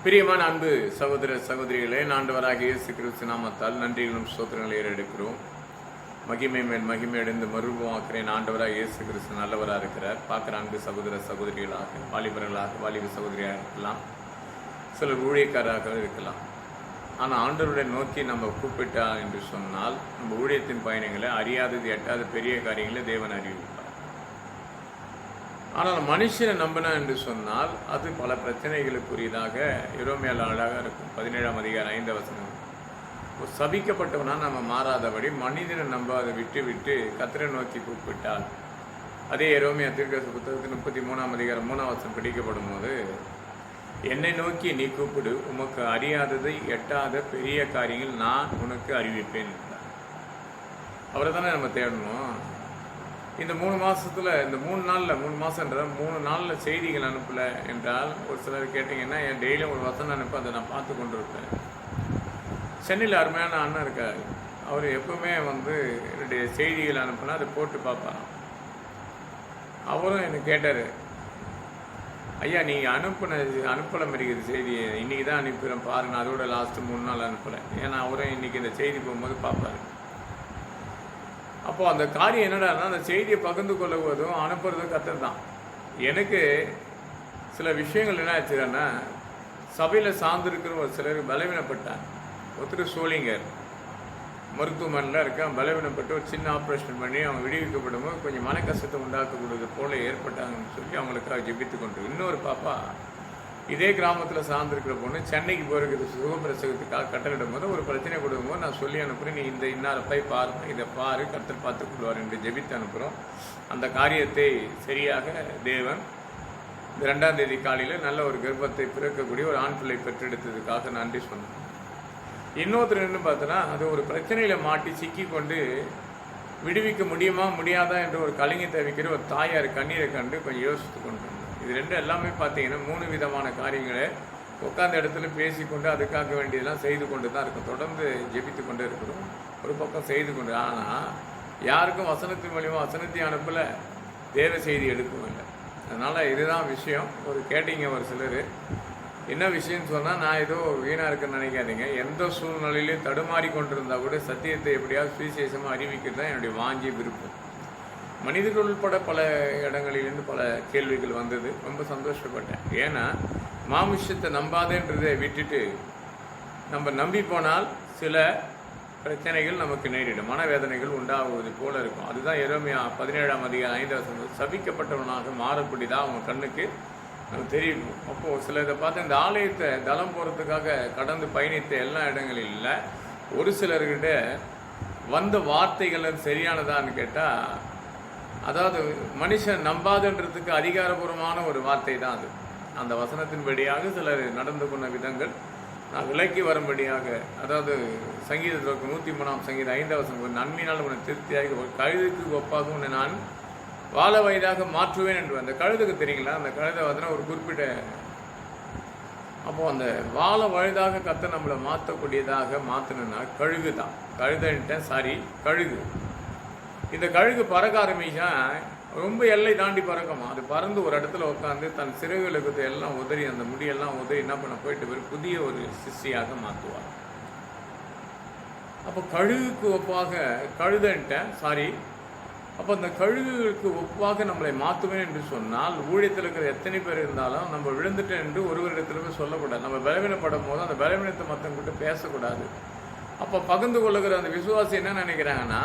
பிரியமான அன்பு சகோதர சகோதரிகளே, ஆண்டவராகிய இயேசு கிறிஸ்து நாமத்தால் நன்றிகளும் ஸ்தோத்திரங்களை ஏறெடுக்கிறோம். மகிமை மேல் மகிமை அடைந்து மறுபமாக்கிறேன். ஆண்டவராக இயேசு கிறிஸ்து நல்லவராக இருக்கிறார். பார்க்குற அன்பு சகோதர சகோதரிகளாக, வாலிபர்களாக, வாலிப சகோதரியாக இருக்கலாம், சிலர் ஊழியக்காரராக இருக்கலாம். ஆனால் ஆண்டவருடைய நோக்கி நம்ம கூப்பிட்டா என்று சொன்னால் நம்ம ஊழியத்தின் பயணங்களை அறியாதது எட்டாத பெரிய காரியங்களை தேவன் அறிவிப்பார். ஆனால் மனுஷனை நம்பினா என்று சொன்னால் அது பல பிரச்சனைகளுக்குரியதாக எரோமியால் அழகாக இருக்கும். 17ஆம் அதிகாரம் 5 வசனம். ஒரு சபிக்கப்பட்டவனா நம்ம மாறாதபடி மனிதனை நம்பாத விட்டு கர்த்தரை நோக்கி கூப்பிட்டால், அதே எரோமியா தீர்க்கதரிசி புத்தகத்தில் 33ஆம் அதிகாரம் 3ஆம் வசனம் படிக்கப்படும் போது, என்னை நோக்கி நீ கூப்பிடு, உமக்கு அறியாததை எட்டாத பெரிய காரியங்கள் நான் உனக்கு அறிவிப்பேன். அவரை தானே நம்ம தேடணும். இந்த 3 மாதத்தில், இந்த 3 நாளில், 3 மாதன்ற 3 நாளில் செய்திகள் அனுப்பலை என்றால், ஒரு சிலர் கேட்டிங்கன்னா என் டெய்லியும் ஒரு வசனம் அனுப்ப அதை நான் பார்த்து கொண்டு இருப்பேன். சென்னையில் அருமையான அண்ணன் இருக்கார். அவர் எப்பவுமே என்னுடைய செய்திகள் அனுப்புனா அதை போட்டு பார்ப்பாராம். அவரும் எனக்கு கேட்டார், ஐயா நீங்கள் அனுப்பலை மறிக்கிற செய்தியை இன்றைக்கி தான் அனுப்பிடுறேன் பாருங்க, அதோட லாஸ்ட்டு 3 நாள் அனுப்பலை. ஏன்னா அவரும் இன்றைக்கி இந்த செய்தி போகும்போது பார்ப்பாரு. அப்போது அந்த காரியம் என்னடான்னா, அந்த செய்தியை பகிர்ந்து கொள்ளுவதும் அனுப்புறதும் கர்த்தர் தான். எனக்கு சில விஷயங்கள் என்ன ஆச்சுன்னா, சபையில் சார்ந்திருக்கிற ஒரு சிலர் பலவீனப்பட்டாங்க. ஒருத்தர் சோழிங்கர் மருத்துவமனையில் இருக்க பலவீனப்பட்டு ஒரு சின்ன ஆப்ரேஷன் பண்ணி அவங்க விடுவிக்கப்படும் போது கொஞ்சம் மன கஷ்டத்தை உண்டாக்கக்கூடியது போல ஏற்பட்டாங்கன்னு சொல்லி அவங்களுக்காக ஜெபித்து கொண்டு, இன்னொரு பாப்பா இதே கிராமத்தில் சார்ந்திருக்கிற பொண்ணு சென்னைக்கு போயிருக்கிறது சுகப்பிரசவத்துக்காக கட்டளிடும் போது ஒரு பிரச்சனை கொடுக்கும்போது நான் சொல்லி அனுப்புகிறேன், நீ இந்த இன்னாரை போய் பாருங்க, இதை பாரு, கர்த்தர் பார்த்துக் கொள்வார் என்று ஜெபித்து அனுப்புகிறோம். அந்த காரியத்தை சரியாக தேவன் இந்த 2ஆம் தேதி காலையில் நல்ல ஒரு கர்ப்பத்தை பிறக்கக்கூடிய ஒரு ஆண் பிள்ளை பெற்றெடுத்ததுக்காக நன்றி சொன்னோம். இன்னொருத்தர் என்ன பார்த்தோன்னா, அது ஒரு பிரச்சனையில் மாட்டி சிக்கி கொண்டு விடுவிக்க முடியுமா முடியாதா என்று ஒரு கலைஞத்தை வைக்கிற ஒரு தாயார் கண்ணீரை கண்டு கொஞ்சம் யோசித்து கொண்டு, இது ரெண்டு எல்லாமே பார்த்தீங்கன்னா 3 விதமான காரியங்களை உட்காந்த இடத்துல பேசிக்கொண்டு அதுக்காக வேண்டியதெல்லாம் செய்து கொண்டு தான் இருக்கும். தொடர்ந்து ஜெபித்து கொண்டு இருக்கிறோம், ஒரு பக்கம் செய்து கொண்டு. ஆனால் யாருக்கும் வசனத்தின் மூலியமாக வசனத்தை அனுப்பலை, தேவ செய்தி எடுக்கவும் இல்லை. அதனால் இதுதான் விஷயம். ஒரு கேட்டீங்க ஒரு சிலர், என்ன விஷயம்னு சொன்னால், நான் ஏதோ வீணாக இருக்குன்னு நினைக்காதீங்க. எந்த சூழ்நிலையிலையும் தடுமாறி கொண்டிருந்தால் கூட சத்தியத்தை எப்படியாவது சுவிசேஷமாக அறிவிக்கிறது தான் என்னுடைய வாஞ்சி விருப்பம். மனிதர்கள் உள்பட பல இடங்களிலிருந்து பல கேள்விகள் வந்தது. ரொம்ப சந்தோஷப்பட்டேன். ஏன்னா மாமிஷத்தை நம்பாதேன்றதை விட்டுட்டு நம்ம நம்பி போனால் சில பிரச்சனைகள் நமக்கு நேரிடும், மனவேதனைகள் உண்டாகுவது போல இருக்கும். அதுதான் எரோமியா 17ஆம் அதிகாரம் 5 வசனம், சபிக்கப்பட்டவனாக மாறக்கூடியதாக அவங்க கண்ணுக்கு நமக்கு தெரியும். அப்போது சில இதை பார்த்து இந்த ஆலயத்தை தளம் போகிறதுக்காக கடந்து பயணித்த எல்லா இடங்களில் இல்லை, ஒரு சிலர்கிட்ட வந்த வார்த்தைகள் சரியானதான்னு கேட்டால், அதாவது மனுஷன் நம்பாதுன்றதுக்கு அதிகாரபூர்வமான ஒரு வார்த்தை தான் அது. அந்த வசனத்தின்படியாக சிலர் நடந்து கொண்ட விதங்கள் நான் விலக்கி வரும்படியாக, அதாவது சங்கீதத்திற்கு 103ஆம் சங்கீதம் 5ஆம் வசனம், நன்மையினால் உன்னை திருப்தியாக ஒரு கழுதுக்கு ஒப்பாக உன்னை நான் வாழ வயதாக மாற்றுவேன் என்று. அந்த கழுதுக்கு தெரியுங்களா, அந்த கழுதை ஒரு குறிப்பிட்ட, அப்போது அந்த வாழ வயதாக கத்த நம்மளை மாற்றக்கூடியதாக மாற்றணுன்னா கழுகு தான். கழுதன்ட்டேன், சாரி, கழுகு. இந்த கழுகு பறக்க ஆரம்பிச்சா ரொம்ப எல்லை தாண்டி பறக்குமா. அது பறந்து ஒரு இடத்துல உட்காந்து தன் சிறகுகளுக்கு எல்லாம் உதறி, அந்த முடியெல்லாம் உதறி என்ன பண்ண போயிட்டு புதிய ஒரு சிஷ்டியாக மாற்றுவார். அப்போ கழுகுக்கு ஒப்பாக, கழுதன்ட்டேன், சாரி, அப்போ அந்த கழுகுக்கு ஒப்பாக நம்மளை மாற்றுவேன் என்று சொன்னால், ஊழியத்தில் இருக்கிற எத்தனை பேர் இருந்தாலும் நம்ம விழுந்துட்டேன் என்று ஒருவரிடத்துல போய் சொல்லக்கூடாது. நம்ம பலவீனப்படும் போது அந்த பலவீனத்தை மற்றவங்கிட்ட பேசக்கூடாது. அப்போ பகிர்ந்து கொள்ளுகிற அந்த விசுவாசி என்ன நினைக்கிறாங்கன்னா,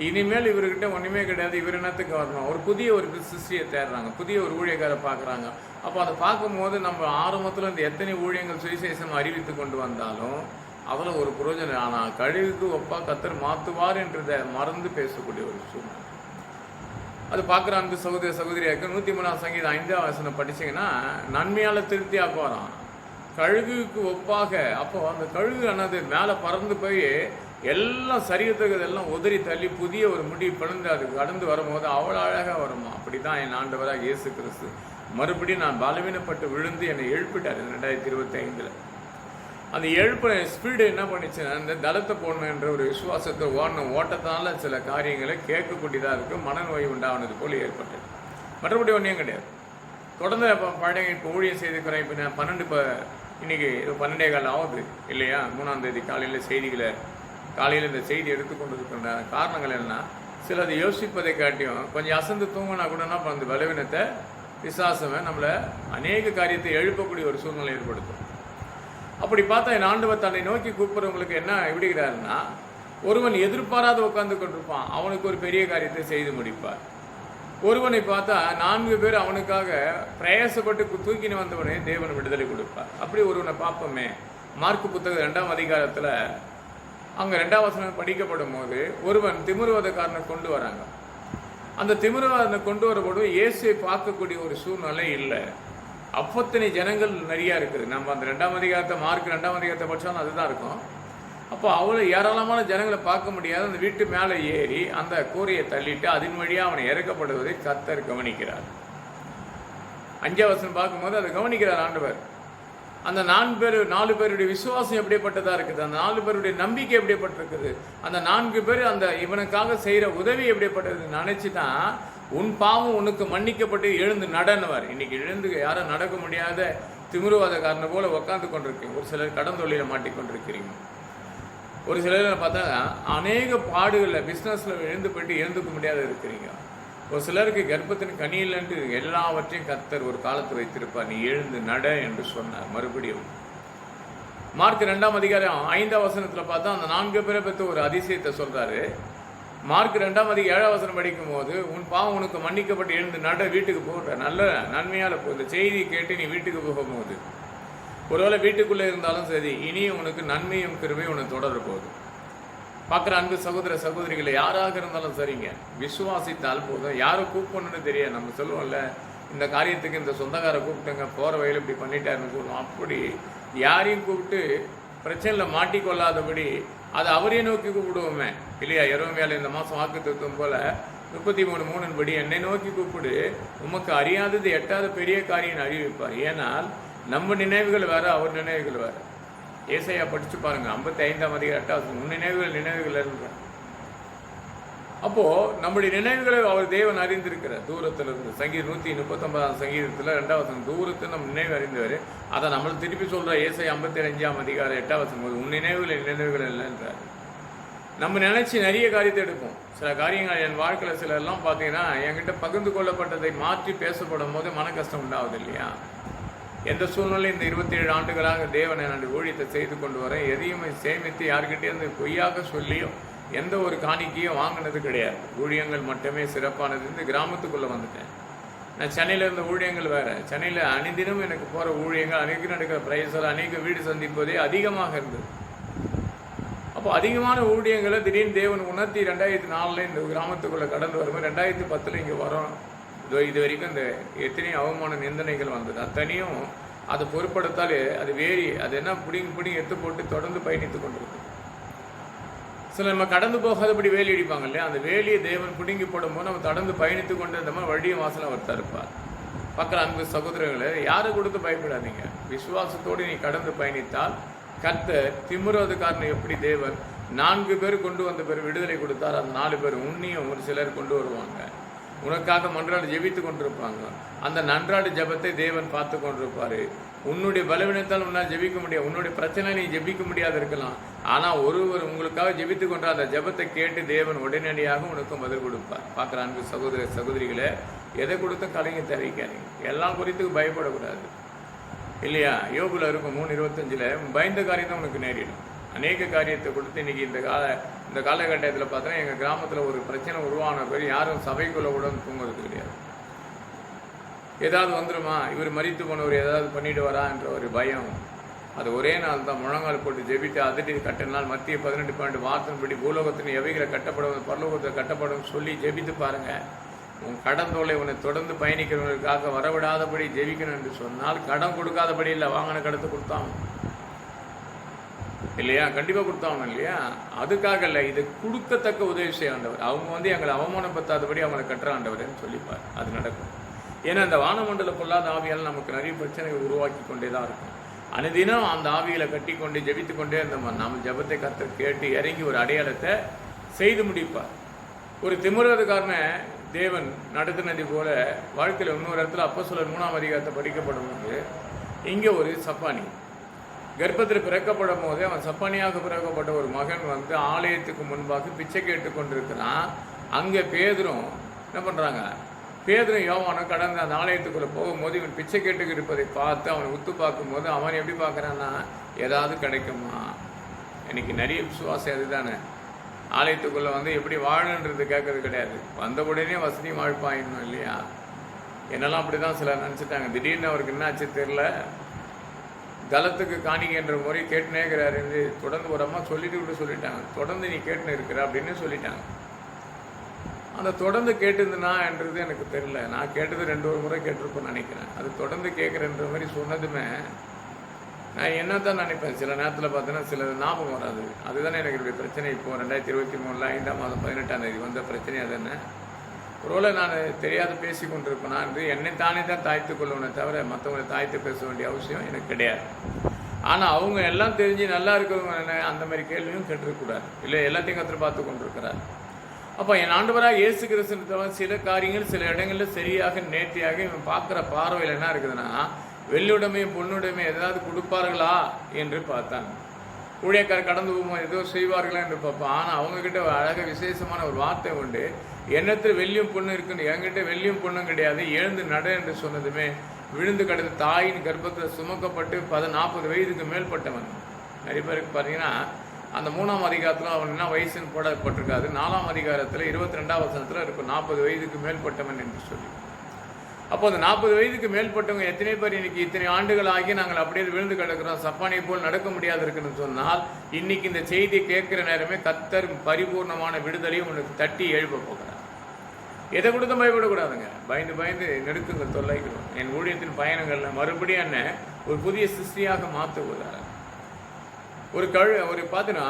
இனிமேல் இவர்கிட்ட ஒன்றுமே கிடையாது, இவர் என்னத்துக்கு வரணும், ஒரு புதிய ஒரு சிஷ்டியை தேடுறாங்க, புதிய ஒரு ஊழியக்காரை பார்க்குறாங்க. அப்போ அதை பார்க்கும்போது நம்ம ஆரம்பத்தில் இந்த எத்தனை ஊழியங்கள் சுவிசேஷம் அறிவித்து கொண்டு வந்தாலும் அதில் ஒரு புரோஜனம். ஆனால் கழுகுக்கு ஒப்பா கர்த்தர் மாற்றுவார் என்றதை மறந்து பேசக்கூடிய ஒரு சூழ்நிலை. அது பார்க்குற அன்பு சகோதர சகோதரியாருக்கு 103ஆம் சங்கீதம் 5ஆம் வசனம் படிச்சிங்கன்னா, நன்மையால் திருப்தியாக போகிறான் கழுகுக்கு ஒப்பாக. அப்போது அந்த கழுகு ஆனது மேலே பறந்து போய் எல்லாம் சரீரத்துக்கு எல்லாம் உதறி தள்ளி புதிய ஒரு முடி பிளந்து அது கடந்து வரும்போது அவ்வளோ அழகாக வருமா. அப்படி தான் என் ஆண்டவராக இயேசு கிறிஸ்து மறுபடியும் நான் பலவீனப்பட்டு விழுந்து என்னை எழுப்பிட்டார் 2025. அந்த எழுப்புற ஸ்பீடு என்ன பண்ணிச்சுன்னா, அந்த தளத்தை போடணும் என்ற ஒரு விசுவாசத்தை ஓட்டத்தால் சில காரியங்களை கேட்கக்கூடியதாக இருக்குது, மனநோய் உண்டானது போல் ஏற்பட்டது. மற்றபடி ஒன்றையும் கிடையாது. தொடர்ந்து பழைய இப்போ ஊழியம் செய்திருக்கிறேன். இப்போ நான் இன்றைக்கி 12:15 ஆகுது இல்லையா, 3ஆம் தேதி காலையில் இந்த செய்தி எடுத்துக்கொண்டு இருக்கின்ற காரணங்கள் என்ன, சிலது யோசிப்பதை காட்டியும் கொஞ்சம் அசந்து தூங்கினா கூட என்ன அந்த பலவீனத்தை பிசாசமே நம்மளை அநேக காரியத்தை எழுப்பக்கூடிய ஒரு சூழ்நிலை ஏற்படுத்தும். அப்படி பார்த்தா என் ஆண்டவர் தன்னை நோக்கி கூப்பிட்றவங்களுக்கு என்ன விடுகிறாருன்னா, ஒருவன் எதிர்பாராத உட்கார்ந்து கொண்டிருப்பான், அவனுக்கு ஒரு பெரிய காரியத்தை செய்து முடிப்பார். ஒருவனை பார்த்தா 4 பேர் அவனுக்காக பிரயாசப்பட்டு தூக்கின்னு வந்தவனே தேவன் விடுதலை கொடுப்பார். அப்படி ஒருவனை பார்ப்போமே. மார்க்கு புத்தகம் 2ஆம் அதிகாரத்தில் அங்கே 2ஆம் வசனம் படிக்கப்படும் போது ஒருவன் திமிருவாதக்காரனை கொண்டு வராங்க. அந்த திமிருவாதனை கொண்டு வரப்போது இயேசுவை பார்க்கக்கூடிய ஒரு சூழ்நிலை இல்லை. அப்பத்தனை ஜனங்கள் நிறையா இருக்குது. நம்ம அந்த 2ஆம் அதிகாரத்தை மார்க் 2ஆம் அதிகாரத்தை படித்தாலும் அதுதான் இருக்கும். அப்போ அவ்வளோ ஏராளமான ஜனங்களை பார்க்க முடியாது. அந்த வீட்டு மேலே ஏறி அந்த கூரையை தள்ளிட்டு அதன் வழியாக அவனை இறக்கப்படுவதை கர்த்தர் கவனிக்கிறார். 5ஆம் வசனம் பார்க்கும்போது அதை கவனிக்கிறார் ஆண்டவர். அந்த 4 பேருடைய விசுவாசம் எப்படிப்பட்டதாக இருக்குது, அந்த 4 பேருடைய நம்பிக்கை எப்படிப்பட்டிருக்குது, அந்த 4 பேர் அந்த இவனுக்காக செய்கிற உதவி எப்படிப்பட்டது நினச்சி தான் உன் பாவம் உனக்கு மன்னிக்கப்பட்டு எழுந்து நடனுவார். இன்னைக்கு எழுந்து யாரும் நடக்க முடியாத திமிருவாதக்காரனை போல உட்காந்து கொண்டிருக்கீங்க. ஒரு சிலர் கடன் தொழிலை மாட்டிக்கொண்டிருக்கிறீங்க. ஒரு சிலர் பார்த்தா அநேக பாடுகளில் பிஸ்னஸில் எழுந்துக்க முடியாத இருக்கிறீங்க. ஒரு சிலருக்கு கர்ப்பத்தின் கனியில்ன்ட்டு எல்லாவற்றையும் கர்த்தர் ஒரு காலத்து வைத்திருப்பார். நீ எழுந்து நட என்று சொன்னார். மறுபடியும் மார்க் 2ஆம் அதிகாரம் 5ஆம் வசனத்தில் பார்த்தா அந்த 4 பேரை பற்றி ஒரு அதிசயத்தை சொல்கிறாரு. மார்க் 2ஆம் அதிகாரம் 7ஆம் வசனம் படிக்கும் போது உன் பாவம் உனக்கு மன்னிக்கப்பட்டு எழுந்து நட, வீட்டுக்கு போகிற நல்ல நன்மையால் இந்த செய்தியை கேட்டு நீ வீட்டுக்கு போகும்போது ஒருவேளை வீட்டுக்குள்ளே இருந்தாலும் சரி, இனியும் உனக்கு நன்மையும் கிருபையும் உனக்கு தொடர போகுது. பார்க்குற அன்பு சகோதர சகோதரிகளை யாராக இருந்தாலும் சரிங்க, விசுவாசித்தால் போதும். யாரை கூப்பிடணுன்னு தெரியாது. நம்ம சொல்லுவோம்ல, இந்த காரியத்துக்கு இந்த சொந்தக்காரை கூப்பிட்டுங்க, போகிற வயலில் இப்படி பண்ணிட்டாருன்னு சொல்லுவோம். அப்படி யாரையும் கூப்பிட்டு பிரச்சனையில் மாட்டிக்கொள்ளாதபடி அதை அவரே நோக்கி கூப்பிடுவோமே இல்லையா. எரோமியாவில் இந்த மாதம் வாக்குத்தத்தம் போல் 33:3 படி என்னை நோக்கி கூப்பிடு, உமக்கு அறியாதது எட்டாத பெரிய காரியம் அறிவிப்பார். ஏனால் நம்ம நினைவுகள் வேறு, அவர் நினைவுகள் வேறு. ஏசாயா படித்து பாருங்கள், 55ஆம் அதிகாரம் 8வது உன் நினைவுகள் இருக்க. அப்போது நம்முடைய நினைவுகளை அவர் தேவன் அறிந்திருக்கிறார் தூரத்தில் இருந்து. சங்கீதம் 139ஆம் சங்கீதத்தில் 2வது தூரத்தில் நம்ம நினைவு அறிந்தவர். அதை நம்மளை திருப்பி சொல்கிற ஏசாயா 55ஆம் அதிகாரம் 8வது போது உன் நினைவுகள் இல்லைன்றார். நம்ம நினச்சி நிறைய காரியத்தை எடுப்போம். சில காரியங்கள் என் வாழ்க்கையில் சில எல்லாம் பார்த்தீங்கன்னா என்கிட்ட பகிர்ந்து கொள்ளப்பட்டதை மாற்றி பேசப்படும் போது மன கஷ்டம் உண்டாகுது இல்லையா. எந்த சூழ்நிலை இந்த 27 ஆண்டுகளாக தேவன் என்னுடைய ஊழியத்தை செய்து கொண்டு வரேன். எதையுமே சேமித்து யார்கிட்டேருந்து பொய்யாக சொல்லியும் எந்த ஒரு காணிக்கையும் வாங்கினது கிடையாது. ஊழியங்கள் மட்டுமே சிறப்பானது. இந்த கிராமத்துக்குள்ளே வந்துட்டேன். நான் சென்னையில் இருந்த ஊழியங்கள் வேறு. சென்னையில் அனைதினம் எனக்கு போகிற ஊழியங்கள், அன்றைக்கு நடக்கிற பிரைஸில் அநேக வீடு சந்திப்பதே அதிகமாக இருந்தது. அப்போ அதிகமான ஊழியங்களை திடீர்னு தேவன் உணர்த்தி 2004 இந்த கிராமத்துக்குள்ளே கடந்து வரும்போது 2010 இங்கே வரோம். இது வரைக்கும் இந்த எத்தனையும் அவமான நிந்தனைகள் வந்தது. அத்தனையும் அதை பொருட்படுத்தாலே அது வேறி அது என்ன பிடிங்கி எடுத்து போட்டு தொடர்ந்து பயணித்து கொண்டிருக்கு. சில நம்ம கடந்து போகாதபடி வேலி அடிப்பாங்க இல்லையா, அந்த வேலியை தேவன் பிடுங்கி போடும்போது நம்ம தொடர்ந்து பயணித்து கொண்டு இருந்த மாதிரி வழியை வாசலை அவர் தருப்பார். பார்க்குற அன்பு சகோதரர்களை யாரை கொடுத்து பயப்படாதீங்க. விசுவாசத்தோடு நீ கடந்து பயணித்தால் கர்த்தர் திமிருவாதக்காரனை எப்படி தேவன் 4 பேர் கொண்டு வந்த பேர் விடுதலை கொடுத்தார், அந்த 4 பேர் உன்னையும் ஒரு சிலர் கொண்டு வருவாங்க. உனக்காக மன்றாடு ஜெபித்து கொண்டிருப்பாங்க. அந்த நன்றாடு ஜெபத்தை தேவன் பார்த்து கொண்டிருப்பார். உன்னுடைய பலவீனத்தால் உன்னால் ஜெபிக்க முடியாது. உன்னுடைய பிரச்சனை நீ ஜெபிக்க முடியாது இருக்கலாம். ஆனால் ஒருவர் உங்களுக்காக ஜெபித்து கொண்டு அந்த ஜெபத்தை கேட்டு தேவன் உடனடியாக உனக்கு பதில் கொடுப்பார். பார்க்குற அன்பு சகோதர சகோதரிகளை எதை கொடுத்தும் கலைஞ தெரிவிக்காதீங்க. எல்லாம் குறித்துக்கு பயப்படக்கூடாது இல்லையா. யோபுல இருக்கும் 3:25 பயந்த காரியம் தான் உனக்கு நேரிடும். அநேக காரியத்தை கொடுத்து இன்றைக்கி இந்த காலகட்டத்தில் பார்த்தோன்னா எங்கள் கிராமத்தில் ஒரு பிரச்சனை உருவான பேர் யாரும் சபைக்குள்ளே கூட தூங்குறது கிடையாது. ஏதாவது வந்துடுமா, இவர் மரித்து போனவர் ஏதாவது பண்ணிவிடுவாரா என்ற ஒரு பயம். அது ஒரே நாள் தான் முழங்கால் போட்டு ஜெபித்து அதிர்ச்சி கட்டினால் மத்திய 18 வார்த்தைப்படி பூலோகத்தின் எவைகளை கட்டப்படும் பரலோகத்தை கட்டப்படும் சொல்லி ஜெபித்து பாருங்கள். உன் கடன் தோலை உன்னை தொடர்ந்து பயணிக்கிறவங்களுக்காக வரவிடாதபடி ஜெபிக்கணும் என்று சொன்னால் கடன் கொடுக்காதபடி இல்லை, வாங்கின கடத்தை கொடுத்தாங்க இல்லையா, கண்டிப்பாக கொடுத்தாங்க இல்லையா. அதுக்காக இல்லை, இது கொடுக்கத்தக்க உதவி செய்ய ஆண்டவர். அவங்க எங்களை அவமானப்படுத்தாதபடி அவங்களை கட்டுற ஆண்டவர்னு சொல்லிப்பார். அது நடக்கும். ஏன்னா அந்த வானமண்டல பொல்லாத ஆவியால் நமக்கு நிறைய பிரச்சனைகள் உருவாக்கி கொண்டே தான் இருக்கும். அனுதினம் அந்த ஆவிகளை கட்டி கொண்டு ஜெபித்து கொண்டே இருந்தோம். நம்ம ஜெபத்தை கர்த்தர் கேட்டு இறங்கி ஒரு அடையாளத்தை செய்து முடிப்பார். ஒரு திமிருவாதக்காரனை தேவன் நடத்தினது போல வாழ்க்கையில் இன்னொரு இடத்துல அப்போஸ்தலர் 3ஆம் அதிகாரத்தை படிக்கப்படும் போது இங்கே ஒரு சப்பானி கர்ப்பத்தில் பிறக்கப்படும் போதே அவன் சப்பானியாக பிறக்கப்பட்ட ஒரு மகன் வந்து ஆலயத்துக்கு முன்பாக பிச்சை கேட்டு கொண்டிருக்கிறான். அங்கே பேதுரும் என்ன பண்ணுறாங்க, பேதுரும் யோவானும் கடந்த அந்த ஆலயத்துக்குள்ளே போகும்போது இவன் பிச்சை கேட்டுக்கு இருப்பதை பார்த்து அவனை உத்து பார்க்கும்போது அவன் எப்படி பார்க்குறான்னா, ஏதாவது கிடைக்குமா. இன்னைக்கு நிறைய விசுவாசம் அதுதானே, ஆலயத்துக்குள்ளே வந்து எப்படி வாழன்றது கேட்கறது கிடையாது, வந்த உடனே வசதி வாழ்ப்பாயிடணும் இல்லையா. என்னெல்லாம் அப்படி தான் சிலர் நினச்சிட்டாங்க. திடீர்னு அவருக்கு என்ன ஆச்சு தெரில, தளத்துக்கு காணிக்கின்ற முறை கேட்டுனே இருக்கிறாரு என்று தொடர்ந்து ஒரு அம்மா சொல்லிட்டாங்க, தொடர்ந்து நீ கேட்டுன்னு இருக்கிற அப்படின்னு சொல்லிட்டாங்க. அந்த தொடர்ந்து கேட்டுருந்துனா என்றது எனக்கு தெரில, நான் கேட்டது 2 முறை கேட்டிருப்பேன்னு நினைக்கிறேன். அது தொடர்ந்து கேட்குறன்ற மாதிரி சொன்னதுமே நான் என்ன தான் நினைப்பேன், சில நேரத்தில் பார்த்தீங்கன்னா சில ஞாபகம் வராது. அதுதானே எனக்கு இருக்கிற பிரச்சனை. இப்போது 2023 5ஆம் மாதம் 18ஆம் தேதி வந்த பிரச்சனை அது என்ன, ஒருவேளை நான் தெரியாத பேசி கொண்டிருப்பேனா என்று என்னை தானே தான் தாய்த்து கொள்ளுவனே தவிர மற்றவங்களை தாய்த்து பேச வேண்டிய அவசியம் எனக்கு கிடையாது. ஆனால் அவங்க எல்லாம் தெரிஞ்சு நல்லா இருக்கிறவங்க என்ன அந்த மாதிரி கேள்வியும் கேட்டிருக்கக்கூடாது, இல்லை எல்லாத்தையும் கற்று பார்த்து கொண்டிருக்கிறார். அப்போ என் ஆண்டவராக இயேசு கிறிஸ்துவ சில காரியங்கள் சில இடங்களில் சரியாக நேர்த்தியாக இவன் பார்க்குற பார்வையில் என்ன இருக்குதுன்னா, வெள்ளுடைமையும் பொண்ணுடைமையும் ஏதாவது கொடுப்பார்களா என்று பார்த்தாங்க. ஊழியக்காரர் கடந்து போகும்போது ஏதோ செய்வார்களா என்று பார்ப்போம். ஆனால் அவங்கக்கிட்ட அழக விசேஷமான ஒரு வார்த்தை உண்டு, எண்ணத்தில் வெள்ளியும் பொண்ணு இருக்குன்னு. என்கிட்ட வெள்ளியும் பொண்ணும் கிடையாது, எழுந்து நட என்று சொன்னதுமே விழுந்து கிடந்த தாயின் கர்ப்பத்தில் சுமக்கப்பட்டு 40 வயதுக்கு மேற்பட்டவன். நிறைய பேருக்கு பார்த்தீங்கன்னா அந்த 3ஆம் அதிகாரத்தில் அவன் என்ன வயசுன்னு போடப்பட்டிருக்காது, 4ஆம் அதிகாரத்தில் 22ஆம் வசனத்தில் இருக்கும் 40 வயதுக்கு மேற்பட்டவன் என்று சொல்லி. அப்போ அந்த 40 வயதுக்கு மேற்பட்டவங்க எத்தனை பேர் இன்னைக்கு இத்தனை ஆண்டுகள் ஆகி நாங்கள் அப்படியே விழுந்து கிடக்கிறோம், சப்பானை போல் நடக்க முடியாது இருக்குன்னு சொன்னால், இன்னைக்கு இந்த செய்தியை கேட்குற நேரமே கர்த்தர் பரிபூர்ணமான விடுதலையும் உனக்கு தட்டி எழுப்ப போகிறார். எதை கொடுத்து பயப்படக்கூடாதுங்க, பயந்து நெருக்கங்கள் தொல்லைக்கிறோம். என் ஊழியத்தின் பயணங்களில் மறுபடியும் என்ன ஒரு புதிய சிருஷ்டியாக மாற்றுவதார். ஒரு பார்த்தீங்கன்னா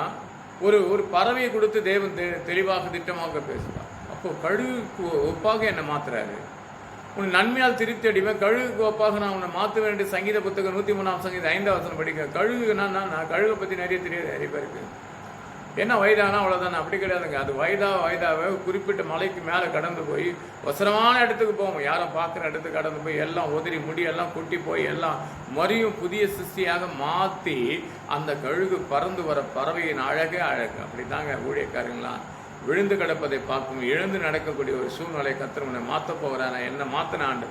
ஒரு பறவையை கொடுத்து தேவன் தெளிவாக திட்டமாக பேசுவார். அப்போ கழுகுக்கு ஒப்பாக என்னை மாத்துறாரு, உன் நன்மையால் திருப்தி அடிப்பேன், கழுகுக்கு ஒப்பாக நான் உன்னை மாற்ற வேண்டிய சங்கீத புத்தகம் 103ஆம் சங்கீதம் 5ஆம் வசனம் படிக்க. கழுகுன்னா நான் கழுகை பற்றி நிறைய தெரியாது, நிறைய பேருக்கு என்ன வயதானா அவ்வளோதானே, அப்படி கிடையாதுங்க. அது வயதாவே குறிப்பிட்ட மலைக்கு மேலே கடந்து போய் அவசரமான இடத்துக்கு போவோம், யாரும் பார்க்குற இடத்துக்கு கடந்து போய் எல்லாம் உதறி முடியெல்லாம் கொட்டி போய் எல்லாம் மறுபடியும் புதிய சிருஷ்டியாக மாற்றி அந்த கழுகு பறந்து வர பறவையின் அழகு. அப்படி தாங்க ஊழியக்காரங்களாம் விழுந்து கிடப்பதை பார்க்கும் எழுந்து நடக்கக்கூடிய ஒரு சூழ்நிலை கத்திரவனை மாற்ற போகிறான். என்ன மாற்றின ஆண்டு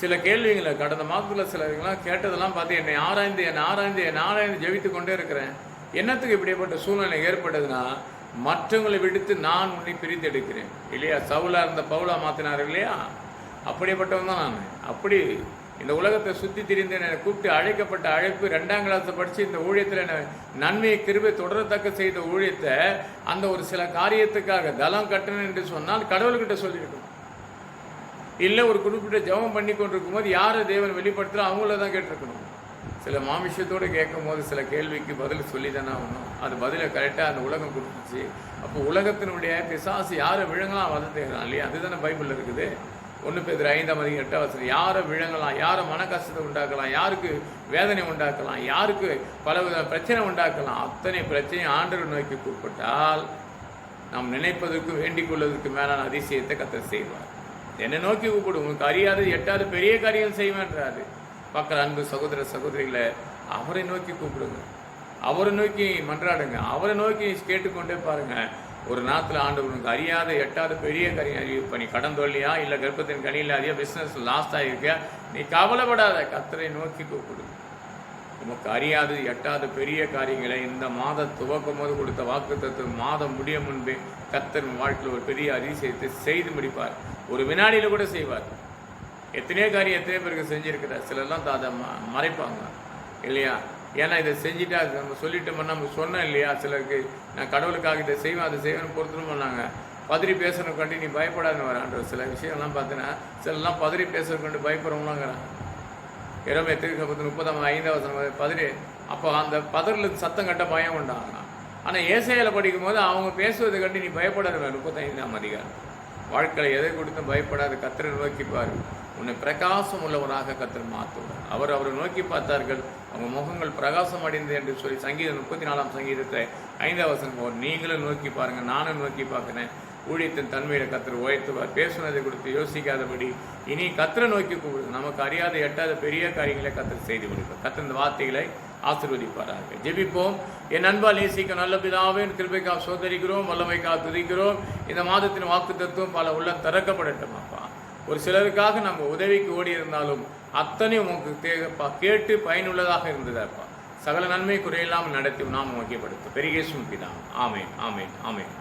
சில கேள்விகளை கடந்த மாதத்தில் சிலருங்களாம் கேட்டதெல்லாம் பார்த்து என்னை ஆராய்ந்து ஜெபித்து கொண்டே இருக்கிறேன். என்னத்துக்கு இப்படிப்பட்ட சூழ்நிலை ஏற்பட்டதுன்னா, மற்றவங்களை விடுத்து நான் உன்னை பிரித்து எடுக்கிறேன் இல்லையா. சவுலா இருந்த பவுலா மாற்றினார் இல்லையா, அப்படிப்பட்டவன் தான் நான். அப்படி இந்த உலகத்தை சுற்றி திரிந்து என்னை கூப்பிட்டு அழைக்கப்பட்ட அழைப்பு 2ஆம் கிளாஸை படித்து இந்த ஊழியத்தில் என்னை நன்மையை கிருபை தொடரத்தக்க செய்த ஊழியத்தை அந்த ஒரு சில காரியத்துக்காக தளம் கட்டணும் என்று சொன்னால் கடவுள்கிட்ட சொல்லியிருக்கணும். இல்லை ஒரு குறிப்பிட்ட ஜெபம் பண்ணி கொண்டிருக்கும் போது யாரை தேவன் வெளிப்படுத்துகிறோம் அவங்கள தான் கேட்டிருக்கணும். சில மாமிஷத்தோடு கேட்கும் போது சில கேள்விக்கு பதில் சொல்லி தானே ஆகணும். அது பதிலை கரெக்டாக அந்த உலகம் கொடுத்துச்சு. அப்போ உலகத்தினுடைய பிசாசு யாரை விழுங்கலாம் வதத்துகிறான் இல்லையா, அதுதானே பைபிளில் இருக்குது. 1 பேதுரு 5ஆம் அதிகாரம் 8ஆம் வசனம், யாரை விழுங்கலாம், யாரை மன கஷ்டத்தை உண்டாக்கலாம், யாருக்கு வேதனை உண்டாக்கலாம், யாருக்கு பலவித பிரச்சனை உண்டாக்கலாம், அத்தனை பிரச்சனையை ஆண்டவர் நோக்கி கூப்பிட்டால் நாம் நினைப்பதற்கு வேண்டிக் கொள்வதற்கு மேலான அதிசயத்தை கர்த்தர் செய்வார். என்னை நோக்கி கூப்பிடு, உங்களுக்கு அறியாத எட்டாவது பெரிய காரியம் செய்வேன்றாரு. பக்கம் அன்பு சகோதர சகோதரிகளை அவரை நோக்கி கூப்பிடுங்க, அவரை நோக்கி மன்றாடுங்க, அவரை நோக்கி கேட்டுக்கொண்டே பாருங்க. ஒரு நாட்டில் ஆண்டவர் உனக்கு அறியாத எட்டாவது பெரிய காரியம் அறிவிப்ப. நீ கடன் தொல்லையா, இல்லை கர்ப்பத்தின் கனியில் அதிக பிஸ்னஸ் லாஸ்ட் ஆகிருக்க, நீ கவலைப்படாத, கர்த்தரை நோக்கி கூப்பிடு. உனக்கு அறியாது எட்டாவது பெரிய காரியங்களை இந்த மாதம் துவக்கும் போது கொடுத்த வாக்குத்தத்தம் மாதம் முடிய முன்பே கர்த்தர் வாழ்க்கையில் ஒரு பெரிய அதிசயத்தை செய்து முடிப்பார். ஒரு வினாடியில் கூட செய்வார். எத்தனையோ காரியம் எத்தனையோ பேருக்கு செஞ்சுருக்கிறார். சிலர்லாம் அதை மறைப்பாங்க இல்லையா, ஏன்னா இதை செஞ்சுட்டா நம்ம சொல்லிட்டோம்னா நம்ம சொன்னோம் இல்லையா. சிலருக்கு நான் கடவுளுக்காக இதை செய்வேன் அதை செய்வேன்னு பொறுத்துன்னு பண்ணாங்க. பதறி பேசுகிறவங்க கண்டு நீ பயப்படாதுன்னு வரான்ற சில விஷயம்லாம் பார்த்தீங்கன்னா சிலர்லாம் பதறி பேசுகிற கண்டு பயப்படுறவங்களாங்கிறாங்க. இரவு 30:5 வசனம் பதறி. அப்போ அந்த பதறில் சத்தம் கட்ட பயம் உண்டாங்க. ஆனால் ஏசாயாவில் படிக்கும் போது அவங்க பேசுவதை கண்டு நீ பயப்படாத. 35ஆம் அதிகாரம் வாழ்க்கையில் எதை கொடுத்தும் பயப்படாத, கர்த்தரை நோக்கிப்பார், உன்னை பிரகாசம் உள்ளவராக கர்த்தர் மாற்றுவார். அவரை நோக்கி பார்த்தார்கள், அவங்க முகங்கள் பிரகாசம் அடைந்து என்று சொல்லி சங்கீதம் 34ஆம் சங்கீதத்தை 5ஆம் வசனம் நீங்களும் நோக்கி பாருங்கள், நானும் நோக்கி பார்க்குறேன். ஊழியத்தின் தன்மையில் கத்தர் உயர்த்துவார். பேசுனதை கொடுத்து யோசிக்காதபடி இனி கத்தரை நோக்கி கூப்பிடுது. நமக்கு அறியாத எட்டாத பெரிய காரியங்களை கத்தர் செய்து கொடுப்பார். கத்தர் இந்த வார்த்தைகளை ஆசீர்வதிப்பாராக. ஜெபிப்போம். என் அன்பால் நேசிக்க நல்ல பிதாவே, கிருபைக்காக சோதரிக்கிறோம், வல்லமைக்காக துதிக்கிறோம். இந்த மாதத்தின் வாக்கு தத்துவம் பல உள்ள திறக்கப்படட்டும் அப்பா. ஒரு சிலருக்காக நம்ம உதவிக்கு ஓடி இருந்தாலும் அத்தனை உங்களுக்கு தேவைப்பா, கேட்டு பயனுள்ளதாக இருந்ததப்பா. சகல நன்மை குறையில்லாமல் நடத்தி நாம் முக்கியப்படுத்தும் பெரிய பிதா. ஆமேன், ஆமேன், ஆமேன்.